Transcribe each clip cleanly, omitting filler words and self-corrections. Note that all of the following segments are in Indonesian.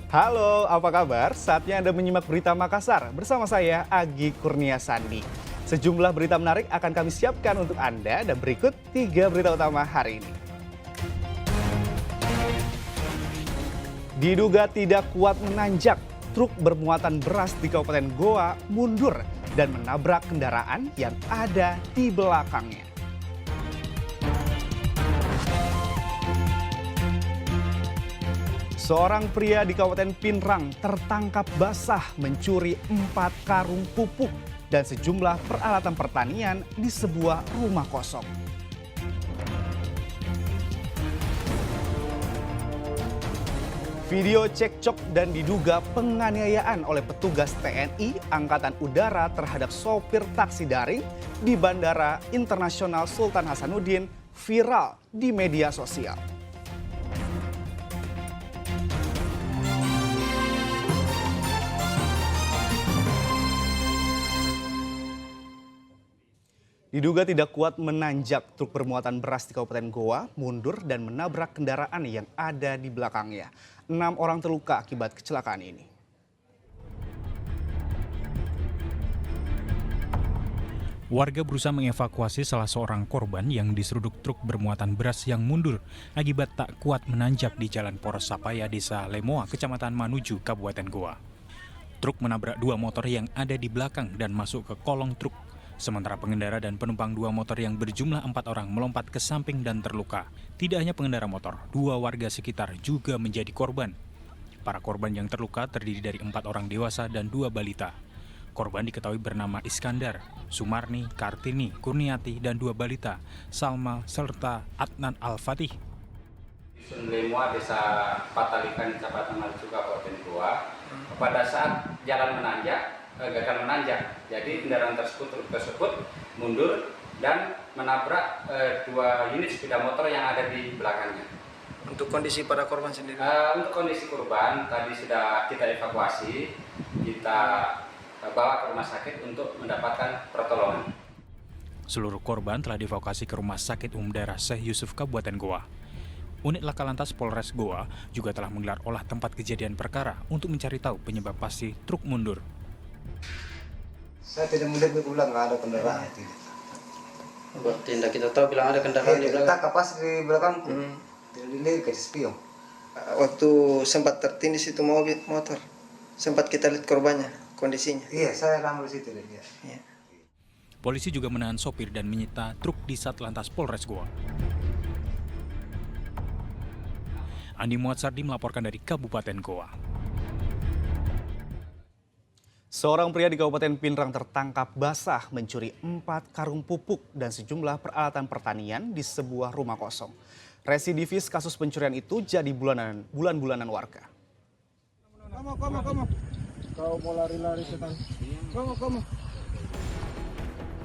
Halo, apa kabar? Saatnya Anda menyimak berita Makassar bersama saya, Agi Kurnia Sandi. Sejumlah berita menarik akan kami siapkan untuk Anda dan berikut 3 berita utama hari ini. Diduga tidak kuat menanjak, truk bermuatan beras di Kabupaten Goa mundur dan menabrak kendaraan yang ada di belakangnya. Seorang pria di Kabupaten Pinrang tertangkap basah mencuri 4 karung pupuk dan sejumlah peralatan pertanian di sebuah rumah kosong. Video cekcok dan diduga penganiayaan oleh petugas TNI Angkatan Udara terhadap sopir taksi daring di Bandara Internasional Sultan Hasanuddin viral di media sosial. Diduga tidak kuat menanjak, truk bermuatan beras di Kabupaten Goa mundur dan menabrak kendaraan yang ada di belakangnya. 6 orang terluka akibat kecelakaan ini. Warga berusaha mengevakuasi salah seorang korban yang diseruduk truk bermuatan beras yang mundur akibat tak kuat menanjak di Jalan Poros Sapaya, Desa Lemoa, Kecamatan Manuju, Kabupaten Goa. Truk menabrak 2 motor yang ada di belakang dan masuk ke kolong truk. Sementara pengendara dan penumpang 2 motor yang berjumlah 4 orang melompat ke samping dan terluka. Tidak hanya pengendara motor, 2 warga sekitar juga menjadi korban. Para korban yang terluka terdiri dari 4 orang dewasa dan 2 balita. Korban diketahui bernama Iskandar, Sumarni, Kartini, Kurniati, dan 2 balita, Salma, serta Adnan Al-Fatih. Dusun Lemoa, Desa Patalikan, Kecamatan Manuju, Kabupaten Goa. Pada saat jalan gagal menanjak, jadi kendaraan tersebut mundur dan menabrak 2 unit sepeda motor yang ada di belakangnya. Untuk kondisi para korban sendiri? Untuk kondisi korban tadi sudah kita evakuasi, kita bawa ke rumah sakit untuk mendapatkan pertolongan. Seluruh korban telah dievakuasi ke Rumah Sakit Umum Daerah Syekh Yusuf, Kabupaten Goa. Unit Laka Lantas Polres Goa juga telah menggelar olah tempat kejadian perkara untuk mencari tahu penyebab pasti truk mundur. Saya tidak melihat ke belakang, nggak ada kendaraan. Tidak kita tahu bilang ada kendaraan di belakang. Kita kapas di belakang, tidak dilihat ke spion. Waktu sempat tertindih itu motor, sempat kita lihat korbannya, kondisinya. Iya, saya lama di situ dia. Iya. Polisi juga menahan sopir dan menyita truk di Satlantas Polres Goa. Andi Muatsardi melaporkan dari Kabupaten Goa. Seorang pria di Kabupaten Pinrang tertangkap basah mencuri 4 karung pupuk dan sejumlah peralatan pertanian di sebuah rumah kosong. Residivis kasus pencurian itu jadi bulan-bulanan warga. Kamu. Kau mau lari-lari setan. Kamu.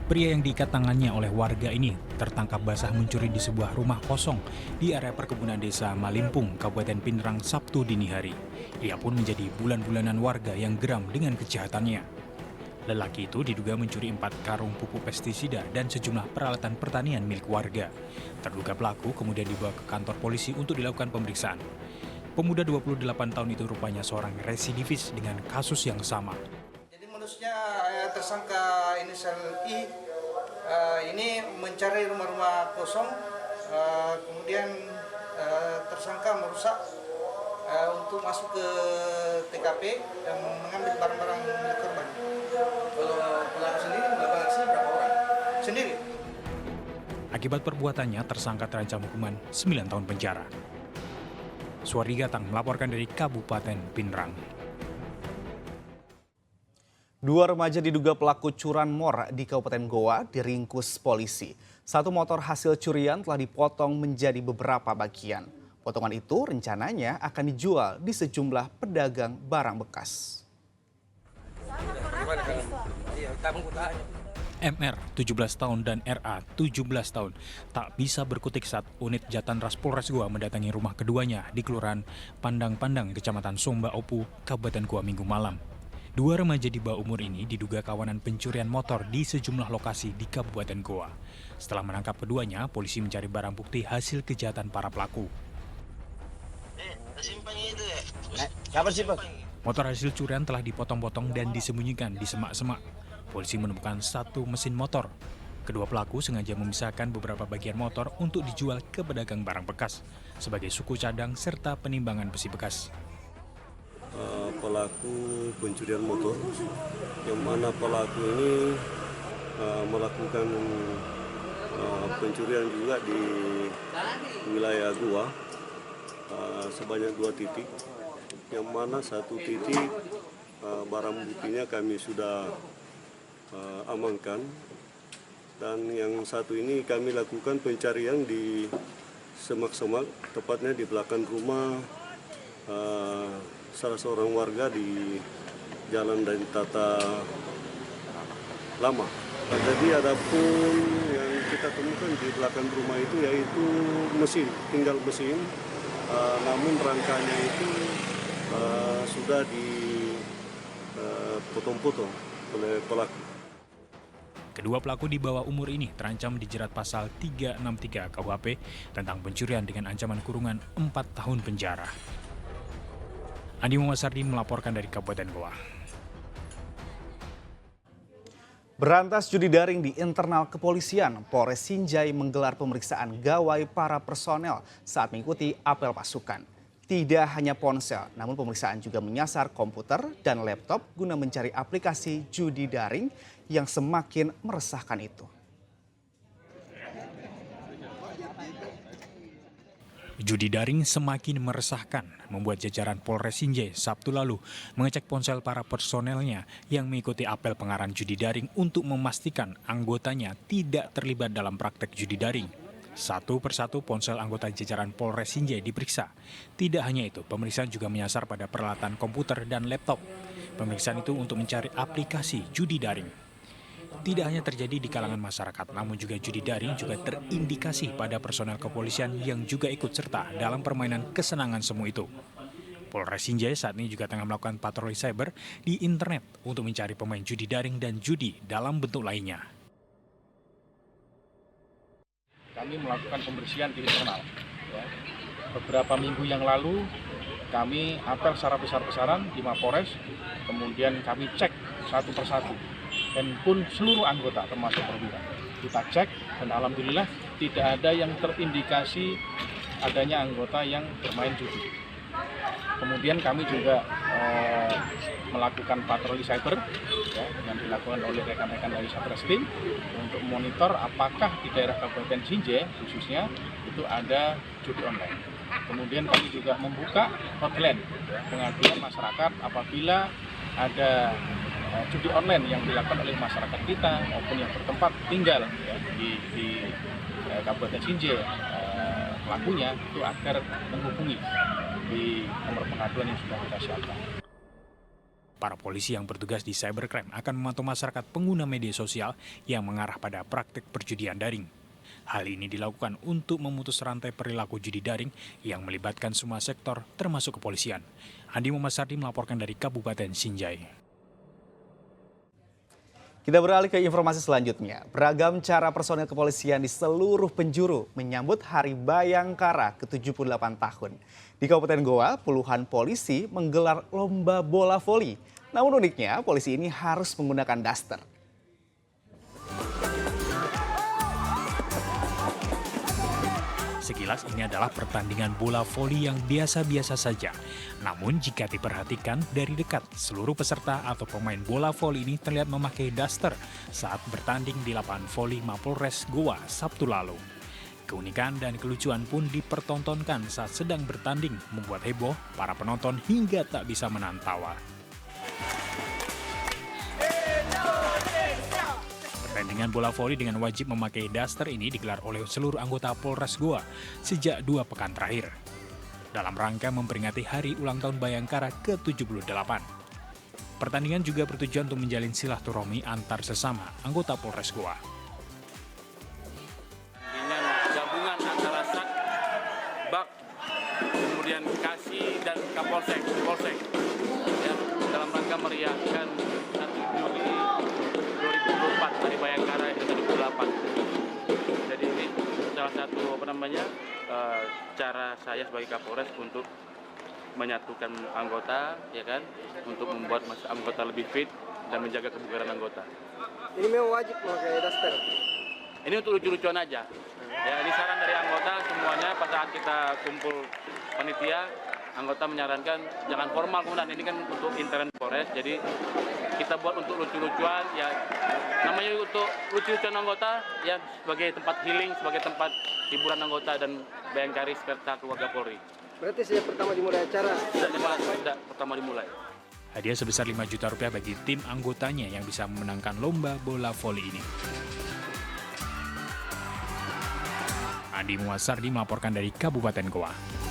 Pria yang diikat tangannya oleh warga ini tertangkap basah mencuri di sebuah rumah kosong di area perkebunan desa Malimpung, Kabupaten Pinrang, Sabtu dini hari. Ia pun menjadi bulan-bulanan warga yang geram dengan kejahatannya. Lelaki itu diduga mencuri 4 karung pupuk pestisida dan sejumlah peralatan pertanian milik warga. Terduga pelaku kemudian dibawa ke kantor polisi untuk dilakukan pemeriksaan. Pemuda 28 tahun itu rupanya seorang residivis dengan kasus yang sama. Jadi modusnya tersangka inisial I ini mencari rumah-rumah kosong, kemudian tersangka merusak untuk masuk ke TKP dan mengambil barang-barang milik korban. Kalau pelaku sendiri melakukan aksi berapa orang? Sendiri. Akibat perbuatannya, tersangka terancam hukuman 9 tahun penjara. Suwardi Gatang melaporkan dari Kabupaten Pinrang. 2 remaja diduga pelaku curanmor di Kabupaten Goa diringkus polisi. 1 motor hasil curian telah dipotong menjadi beberapa bagian. Potongan itu rencananya akan dijual di sejumlah pedagang barang bekas. MR 17 tahun dan RA 17 tahun tak bisa berkutik saat unit Jatanras Polres Goa mendatangi rumah keduanya di Kelurahan Pandang-Pandang, Kecamatan Somba Opu, Kabupaten Goa Minggu malam. 2 remaja di bawah umur ini diduga kawanan pencurian motor di sejumlah lokasi di Kabupaten Goa. Setelah menangkap keduanya, polisi mencari barang bukti hasil kejahatan para pelaku. Simpan itu ya? Siapa sih, Pak? Motor hasil curian telah dipotong-potong dan disembunyikan di semak-semak. Polisi menemukan satu mesin motor. Kedua pelaku sengaja memisahkan beberapa bagian motor untuk dijual ke pedagang barang bekas sebagai suku cadang serta penimbangan besi bekas. Pelaku pencurian motor, yang mana pelaku ini melakukan pencurian juga di wilayah Goa sebanyak 2 titik, yang mana 1 titik barang buktinya kami sudah amankan, dan yang satu ini kami lakukan pencarian di semak-semak, tepatnya di belakang rumah salah seorang warga di Jalan Dan Tata Lama. Jadi ada pun yang kita temukan di belakang rumah itu yaitu mesin, tinggal mesin, namun rangkanya itu sudah dipotong-potong oleh pelaku. Kedua pelaku di bawah umur ini terancam dijerat pasal 363 KUHP tentang pencurian dengan ancaman kurungan 4 tahun penjara. Andi Muhammad Sardi melaporkan dari Kabupaten Goa. Berantas judi daring di internal kepolisian, Polres Sinjai menggelar pemeriksaan gawai para personel saat mengikuti apel pasukan. Tidak hanya ponsel, namun pemeriksaan juga menyasar komputer dan laptop guna mencari aplikasi judi daring yang semakin meresahkan itu. Judi daring semakin meresahkan, membuat jajaran Polres Sinjai Sabtu lalu mengecek ponsel para personelnya yang mengikuti apel pengarahan judi daring untuk memastikan anggotanya tidak terlibat dalam praktek judi daring. Satu persatu ponsel anggota jajaran Polres Sinjai diperiksa. Tidak hanya itu, pemeriksaan juga menyasar pada peralatan komputer dan laptop. Pemeriksaan itu untuk mencari aplikasi judi daring. Tidak hanya terjadi di kalangan masyarakat, namun juga judi daring juga terindikasi pada personel kepolisian yang juga ikut serta dalam permainan kesenangan semu itu. Polres Sinjai saat ini juga tengah melakukan patroli cyber di internet untuk mencari pemain judi daring dan judi dalam bentuk lainnya. Kami melakukan pembersihan di internal. Ya. Beberapa minggu yang lalu kami apel secara besar-besaran di Mapores, kemudian kami cek satu persatu. Dan pun seluruh anggota termasuk perwira kita cek, dan alhamdulillah tidak ada yang terindikasi adanya anggota yang bermain judi. Kemudian kami juga melakukan patroli cyber ya, yang dilakukan oleh rekan-rekan dari Satreskrim untuk monitor apakah di daerah Kabupaten Sinjai khususnya itu ada judi online. Kemudian kami juga membuka hotline ya, pengaduan masyarakat apabila ada judi online yang dilakukan oleh masyarakat kita maupun yang bertempat tinggal ya, di Kabupaten Sinjai pelakunya itu agar menghubungi di nomor pengaduan yang sudah kita siapkan. Para polisi yang bertugas di cybercrime akan memantau masyarakat pengguna media sosial yang mengarah pada praktik perjudian daring. Hal ini dilakukan untuk memutus rantai perilaku judi daring yang melibatkan semua sektor termasuk kepolisian. Andi Muhammad Sardi melaporkan dari Kabupaten Sinjai. Kita beralih ke informasi selanjutnya. Beragam cara personel kepolisian di seluruh penjuru menyambut Hari Bayangkara ke-78 tahun. Di Kabupaten Goa, puluhan polisi menggelar lomba bola voli. Namun uniknya, polisi ini harus menggunakan daster. Sekilas ini adalah pertandingan bola voli yang biasa-biasa saja. Namun jika diperhatikan dari dekat, seluruh peserta atau pemain bola voli ini terlihat memakai daster saat bertanding di lapangan voli Mapolres Goa Sabtu lalu. Keunikan dan kelucuan pun dipertontonkan saat sedang bertanding, membuat heboh para penonton hingga tak bisa menahan tawa. Pertandingan bola voli dengan wajib memakai daster ini digelar oleh seluruh anggota Polres Goa sejak 2 pekan terakhir. Dalam rangka memperingati Hari Ulang Tahun Bayangkara ke-78. Pertandingan juga bertujuan untuk menjalin silaturahmi antar sesama anggota Polres Goa. Dengan gabungan antara SAK, BAK, kemudian Kasih dan Kapolsek, ya, dalam rangka meriahkan 1 Juli 2024 Hari Bayangkara ke-78. Jadi ini salah satu cara saya sebagai Kapolres untuk menyatukan anggota, ya kan, untuk membuat anggota lebih fit dan menjaga kebugaran anggota. Ini memang wajib memakai daster. Ini untuk lucu-lucuan aja. Ya, ini saran dari anggota semuanya pada saat kita kumpul panitia, anggota menyarankan jangan formal kemudian, ini kan untuk intern Polres, jadi kita buat untuk lucu-lucuan, ya namanya untuk lucu-lucuan anggota, ya sebagai tempat healing, sebagai tempat hiburan anggota dan Bayangkari serta keluarga Polri. Berarti sejak pertama dimulai acara? Sudah pertama dimulai. Hadiah sebesar 5 juta rupiah bagi tim anggotanya yang bisa memenangkan lomba bola voli ini. Andi Muasardi melaporkan dari Kabupaten Goa.